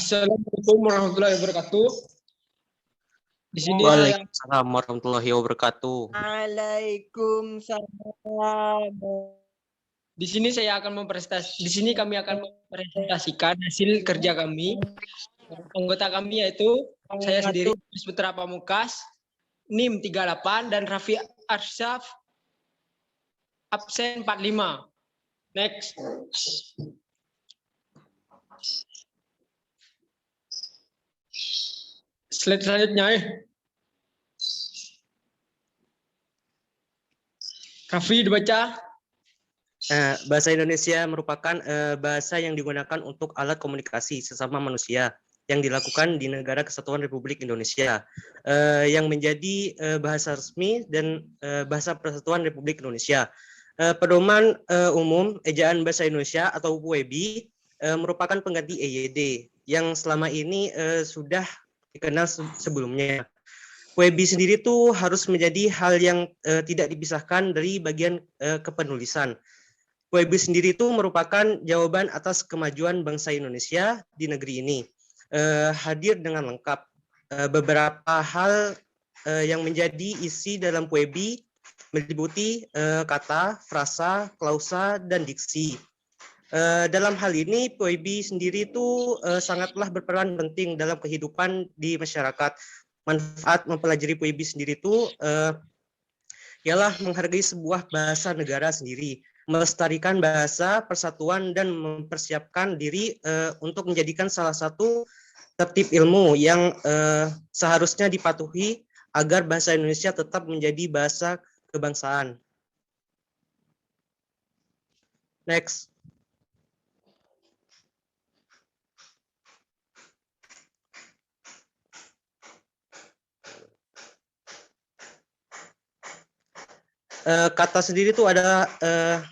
Assalamualaikum warahmatullahi wabarakatuh. Di sini Waalaikumsalam warahmatullahi wabarakatuh. Waalaikumsalam. Di sini kami akan mempresentasikan hasil kerja kami. Anggota kami yaitu saya sendiri, Putra Pamukas, NIM 38 dan Raffi Arsyaf absen 45. Next. Slide selanjutnya. Raffi dibaca. Bahasa Indonesia merupakan bahasa yang digunakan untuk alat komunikasi sesama manusia yang dilakukan di Negara Kesatuan Republik Indonesia, yang menjadi bahasa resmi dan bahasa Persatuan Republik Indonesia. Pedoman umum ejaan bahasa Indonesia atau WEBI merupakan pengganti EYD yang selama ini sudah dikenal sebelumnya. WEBI sendiri itu harus menjadi hal yang tidak dipisahkan dari bagian kepenulisan. WEBI sendiri itu merupakan jawaban atas kemajuan bangsa Indonesia di negeri ini. Hadir dengan lengkap beberapa hal yang menjadi isi dalam WEBI meliputi kata, frasa, klausa, dan diksi. Dalam hal ini, WEBI sendiri itu sangatlah berperan penting dalam kehidupan di masyarakat. Manfaat mempelajari WEBI sendiri itu ialah menghargai sebuah bahasa negara sendiri, melestarikan bahasa persatuan dan mempersiapkan diri untuk menjadikan salah satu tertib ilmu yang seharusnya dipatuhi agar bahasa Indonesia tetap menjadi bahasa kebangsaan. Next. Kata sendiri itu adalah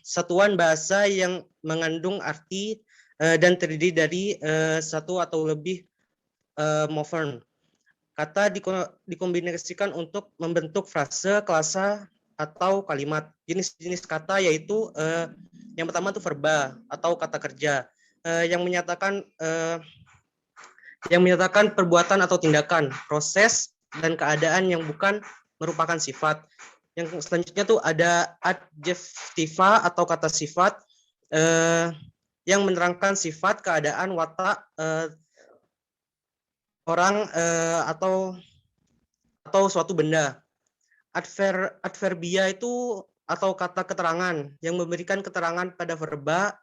satuan bahasa yang mengandung arti dan terdiri dari satu atau lebih morfem. Kata dikombinasikan untuk membentuk frase, klausa, atau kalimat. Jenis-jenis kata yaitu yang pertama itu verba atau kata kerja yang menyatakan perbuatan atau tindakan, proses, dan keadaan yang bukan merupakan sifat. Yang selanjutnya tuh ada adjektiva atau kata sifat yang menerangkan sifat, keadaan, watak orang atau suatu benda. Adverbia itu atau kata keterangan yang memberikan keterangan pada verba,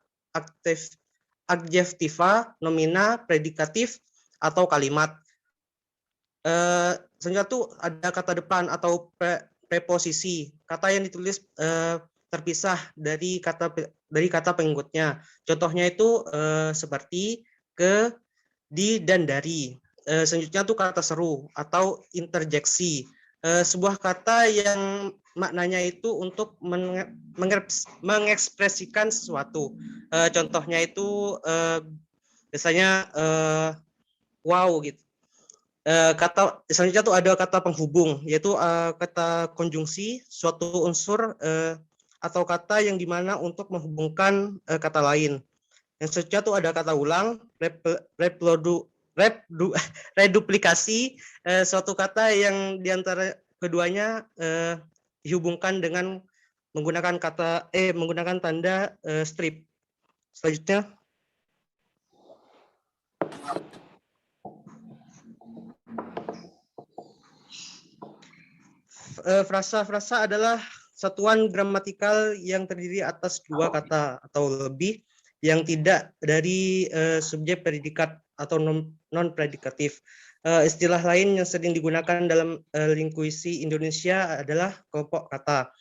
adjektiva, nomina, predikatif, atau kalimat. Selanjutnya tuh ada kata depan atau preposisi, kata yang ditulis terpisah dari kata pengikutnya. Contohnya itu seperti ke, di, dan dari. Selanjutnya tuh kata seru atau interjeksi, sebuah kata yang maknanya itu untuk mengekspresikan sesuatu. Contohnya itu biasanya wow gitu. Kata selanjutnya tuh ada kata penghubung, yaitu kata konjungsi, suatu unsur atau kata yang dimana untuk menghubungkan kata lain. Yang selanjutnya tuh ada kata ulang, reduplikasi, suatu kata yang diantara keduanya dihubungkan dengan menggunakan tanda strip. Selanjutnya. Frasa adalah satuan gramatikal yang terdiri atas dua kata atau lebih yang tidak dari subjek predikat atau non predikatif. Istilah lain yang sering digunakan dalam linguisi Indonesia adalah kelompok kata.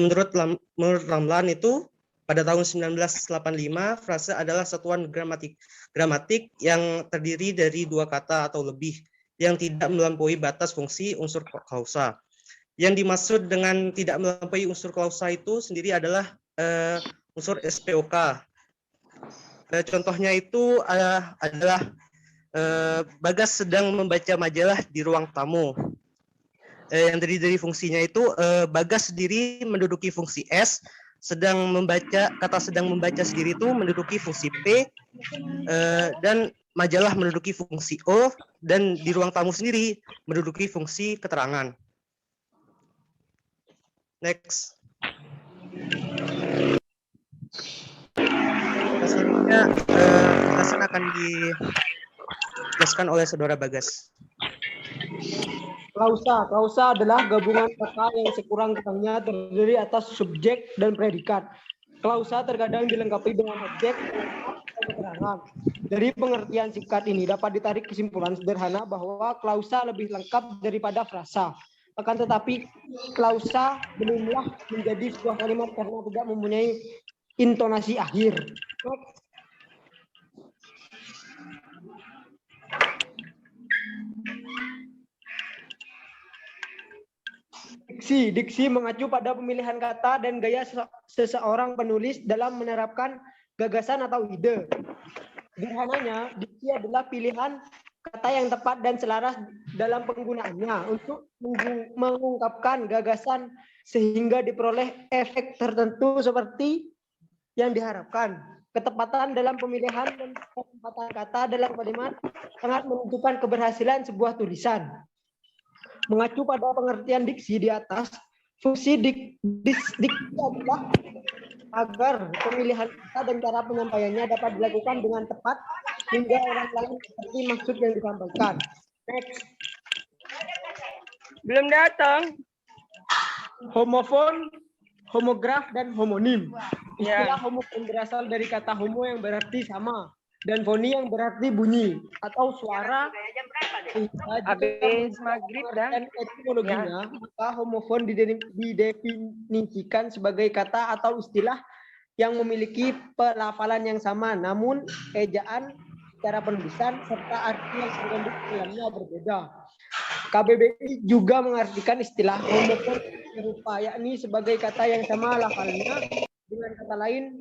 Menurut Ramlan itu pada tahun 1985, frasa adalah satuan gramatik yang terdiri dari dua kata atau lebih yang tidak melampaui batas fungsi unsur klausa. Yang dimaksud dengan tidak melampaui unsur klausa itu sendiri adalah unsur SPOK. Contohnya itu adalah Bagas sedang membaca majalah di ruang tamu. Yang terdiri dari fungsinya itu Bagas sendiri menduduki fungsi S, kata sedang membaca sendiri itu menduduki fungsi P, dan majalah menduduki fungsi O dan di ruang tamu sendiri menduduki fungsi keterangan. Next. Selanjutnya penjelasan akan dijelaskan oleh Saudara Bagas. Klausa adalah gabungan kata yang sekurang-kurangnya terdiri atas subjek dan predikat. Klausa terkadang dilengkapi dengan objek atau keterangan. Dari pengertian singkat ini dapat ditarik kesimpulan sederhana bahwa klausa lebih lengkap daripada frasa. Akan tetapi klausa belumlah menjadi sebuah kalimat karena tidak mempunyai intonasi akhir. Diksi mengacu pada pemilihan kata dan gaya seseorang penulis dalam menerapkan gagasan atau ide. Sederhananya, diksi adalah pilihan kata yang tepat dan selaras dalam penggunaannya untuk mengungkapkan gagasan sehingga diperoleh efek tertentu seperti yang diharapkan. Ketepatan dalam pemilihan dan ketepatan kata dalam kalimat sangat menentukan keberhasilan sebuah tulisan. Mengacu pada pengertian diksi di atas, fungsi diksi adalah agar pemilihan kata dan cara penyampaiannya dapat dilakukan dengan tepat hingga orang lain mengerti maksud yang disampaikan. Next. Belum datang. Homofon, homograf, dan homonim. Ya. Istilah homofon berasal dari kata homo yang berarti sama dan foni yang berarti bunyi atau suara. Habis maghrib dah. Dan etimologinya, maka homofon didefinisikan sebagai kata atau istilah yang memiliki pelafalan yang sama, namun ejaan, cara penulisan, serta arti yang terkandung dalamnya berbeda. KBBI juga mengartikan istilah homofon serupa, yakni sebagai kata yang sama lafalnya dengan kata lain,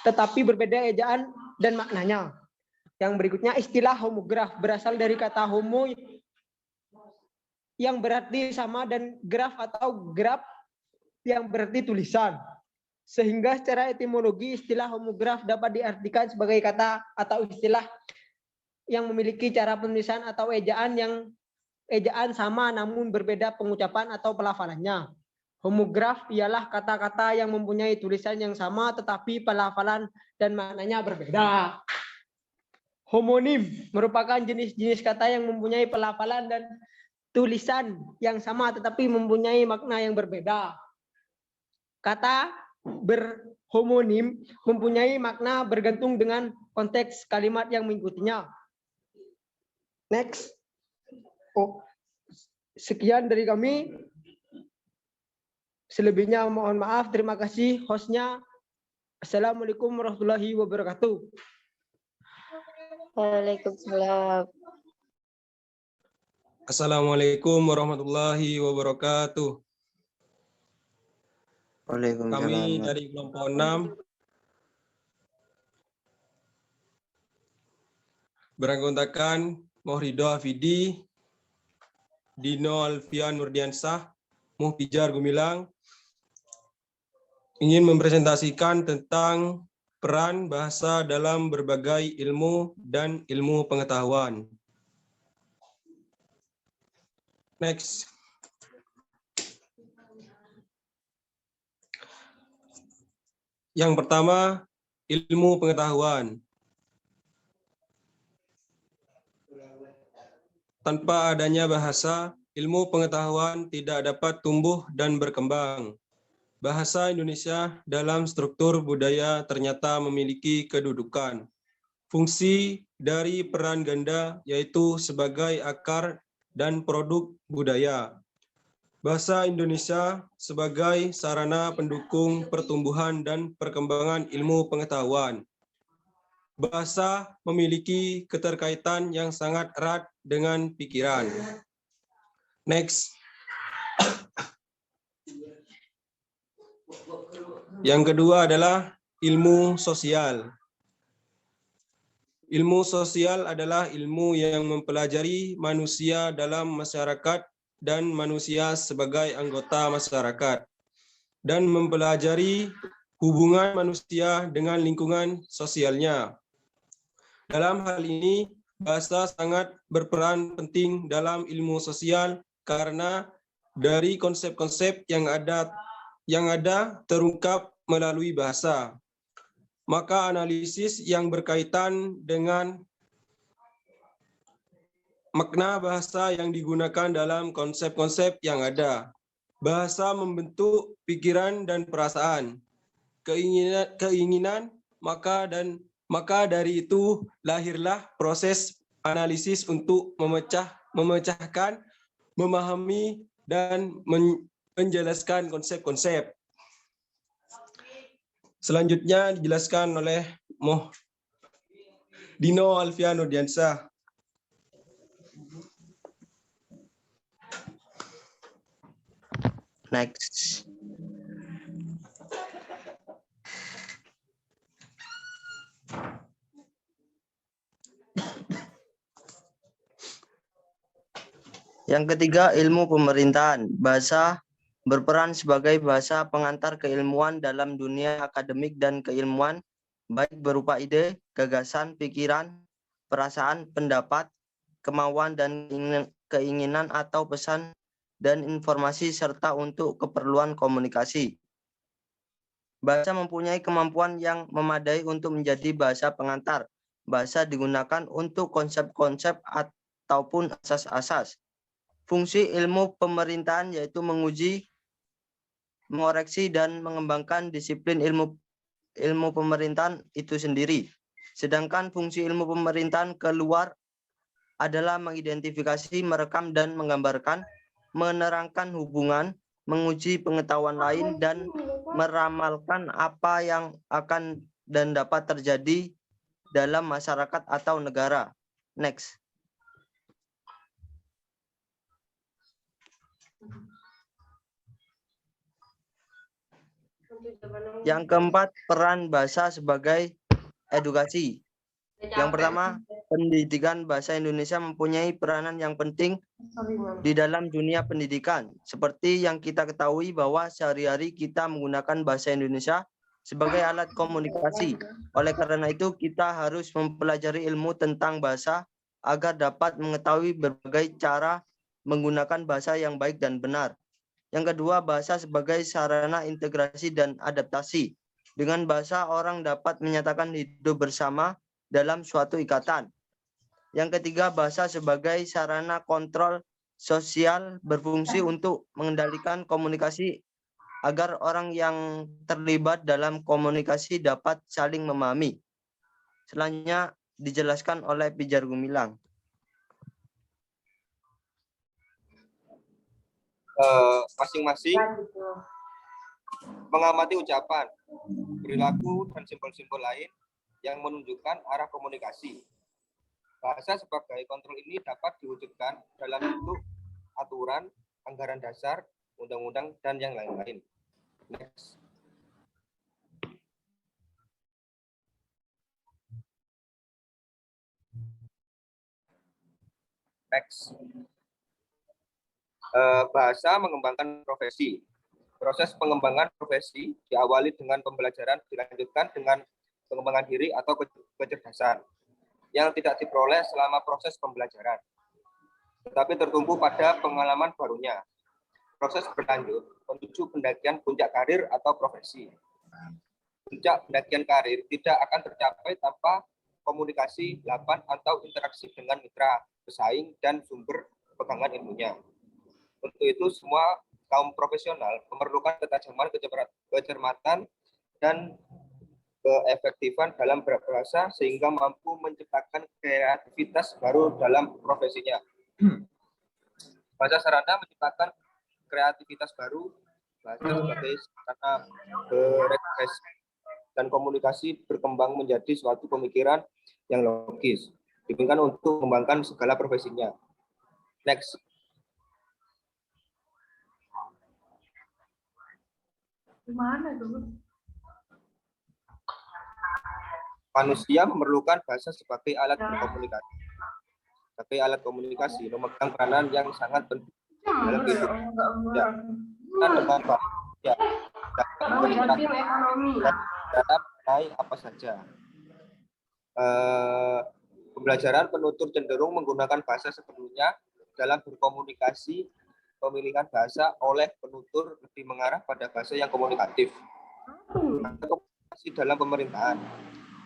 tetapi berbeda ejaan dan maknanya. Yang berikutnya, istilah homograf berasal dari kata homo yang berarti sama dan graf atau graf yang berarti tulisan. Sehingga secara etimologi istilah homograf dapat diartikan sebagai kata atau istilah yang memiliki cara penulisan atau ejaan sama namun berbeda pengucapan atau pelafalannya. Homograf ialah kata-kata yang mempunyai tulisan yang sama tetapi pelafalan dan maknanya berbeda. Homonim merupakan jenis-jenis kata yang mempunyai pelafalan dan tulisan yang sama tetapi mempunyai makna yang berbeda. Kata berhomonim mempunyai makna bergantung dengan konteks kalimat yang mengikutinya. Next. Sekian dari kami. Selebihnya mohon maaf. Terima kasih hostnya. Assalamualaikum warahmatullahi wabarakatuh. Waalaikumsalam. Assalamualaikum warahmatullahi wabarakatuh. Waalaikumsalam. Kami dari kelompok 6 beranggotakan Mohrido Hafidi, Dino Alfian Nurdiansah, Muhtijar Gumilang, ingin mempresentasikan tentang peran bahasa dalam berbagai ilmu dan ilmu pengetahuan. Next. Yang pertama, ilmu pengetahuan. Tanpa adanya bahasa, ilmu pengetahuan tidak dapat tumbuh dan berkembang. Bahasa Indonesia dalam struktur budaya ternyata memiliki kedudukan. Fungsi dari peran ganda yaitu sebagai akar dan produk budaya. Bahasa Indonesia sebagai sarana pendukung pertumbuhan dan perkembangan ilmu pengetahuan. Bahasa memiliki keterkaitan yang sangat erat dengan pikiran. Next. Yang kedua adalah ilmu sosial. Ilmu sosial adalah ilmu yang mempelajari manusia dalam masyarakat dan manusia sebagai anggota masyarakat, dan mempelajari hubungan manusia dengan lingkungan sosialnya. Dalam hal ini, bahasa sangat berperan penting dalam ilmu sosial karena dari konsep-konsep yang ada terungkap melalui bahasa. Maka analisis yang berkaitan dengan makna bahasa yang digunakan dalam konsep-konsep yang ada. Bahasa membentuk pikiran dan perasaan, keinginan, maka dari itu lahirlah proses analisis untuk memecahkan, memahami, dan menjelaskan konsep-konsep. Selanjutnya dijelaskan oleh Dino Alfiano Diansyah. Next. Yang ketiga, ilmu pemerintahan. Bahasa berperan sebagai bahasa pengantar keilmuan dalam dunia akademik dan keilmuan, baik berupa ide, gagasan, pikiran, perasaan, pendapat, kemauan, dan keinginan atau pesan dan informasi serta untuk keperluan komunikasi. Bahasa mempunyai kemampuan yang memadai untuk menjadi bahasa pengantar. Bahasa digunakan untuk konsep-konsep ataupun asas-asas. Fungsi ilmu pemerintahan yaitu menguji, mengoreksi, dan mengembangkan disiplin ilmu pemerintahan itu sendiri. Sedangkan fungsi ilmu pemerintahan keluar adalah mengidentifikasi, merekam, dan menggambarkan, menerangkan hubungan, menguji pengetahuan lain, dan meramalkan apa yang akan dan dapat terjadi dalam masyarakat atau negara. Next. Yang keempat, peran bahasa sebagai edukasi. Yang pertama, pendidikan bahasa Indonesia mempunyai peranan yang penting di dalam dunia pendidikan. Seperti yang kita ketahui bahwa sehari-hari kita menggunakan bahasa Indonesia sebagai alat komunikasi. Oleh karena itu, kita harus mempelajari ilmu tentang bahasa agar dapat mengetahui berbagai cara menggunakan bahasa yang baik dan benar. Yang kedua, bahasa sebagai sarana integrasi dan adaptasi. Dengan bahasa, orang dapat menyatakan hidup bersama dalam suatu ikatan. Yang ketiga, bahasa sebagai sarana kontrol sosial berfungsi untuk mengendalikan komunikasi agar orang yang terlibat dalam komunikasi dapat saling memahami. Selanjutnya dijelaskan oleh Pijar Gumilang. Masing-masing mengamati ucapan, perilaku, dan simbol-simbol lain yang menunjukkan arah komunikasi. Bahasa sebagai kontrol ini dapat diwujudkan dalam bentuk aturan, anggaran dasar, undang-undang, dan yang lain-lain. Next. Next. Bahasa mengembangkan profesi. Proses pengembangan profesi diawali dengan pembelajaran, dilanjutkan dengan pengembangan diri atau kecerdasan yang tidak diperoleh selama proses pembelajaran, tetapi tertumpu pada pengalaman barunya. Proses berlanjut menuju pendakian puncak karir atau profesi. Puncak pendakian karir tidak akan tercapai tanpa komunikasi, lapan, atau interaksi dengan mitra, pesaing, dan sumber pegangan ilmunya. Untuk itu, semua kaum profesional memerlukan ketajaman, kecermatan, dan keefektifan dalam berbahasa sehingga mampu menciptakan kreativitas baru dalam profesinya. Bahasa sarana menciptakan kreativitas baru, bahasa sebagai sarana berekspresi dan komunikasi berkembang menjadi suatu pemikiran yang logis, digunakan untuk mengembangkan segala profesinya. Next. Gimana tuh? Manusia memerlukan bahasa sebagai alat berkomunikasi. Sebagai alat komunikasi, memegang peranan yang sangat penting dalam kehidupan. Ya, dengan bahasa dapat mengenai apa saja. Pembelajaran penutur cenderung menggunakan bahasa sepenuhnya dalam berkomunikasi. Pemilihan bahasa oleh penutur lebih mengarah pada bahasa yang komunikatif. Komunikasi dalam pemerintahan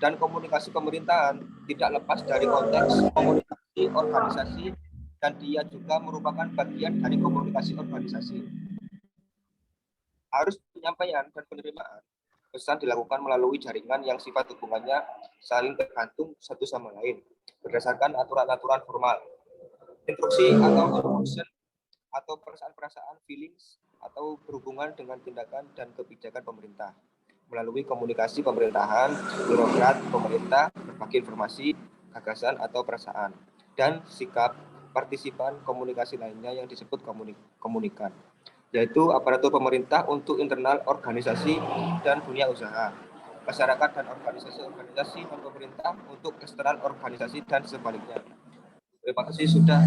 dan komunikasi pemerintahan tidak lepas dari konteks komunikasi organisasi dan dia juga merupakan bagian dari komunikasi organisasi. Harus penyampaian dan penerimaan pesan dilakukan melalui jaringan yang sifat hubungannya saling tergantung satu sama lain berdasarkan aturan-aturan formal. Instruksi atau instruction atau perasaan-perasaan feelings atau berhubungan dengan tindakan dan kebijakan pemerintah melalui komunikasi pemerintahan, birokrat pemerintah, berbagi informasi, gagasan atau perasaan dan sikap partisipan komunikasi lainnya yang disebut komunikan, yaitu aparatur pemerintah untuk internal organisasi dan dunia usaha, masyarakat dan organisasi non pemerintah untuk eksternal organisasi dan sebaliknya. Terima kasih sudah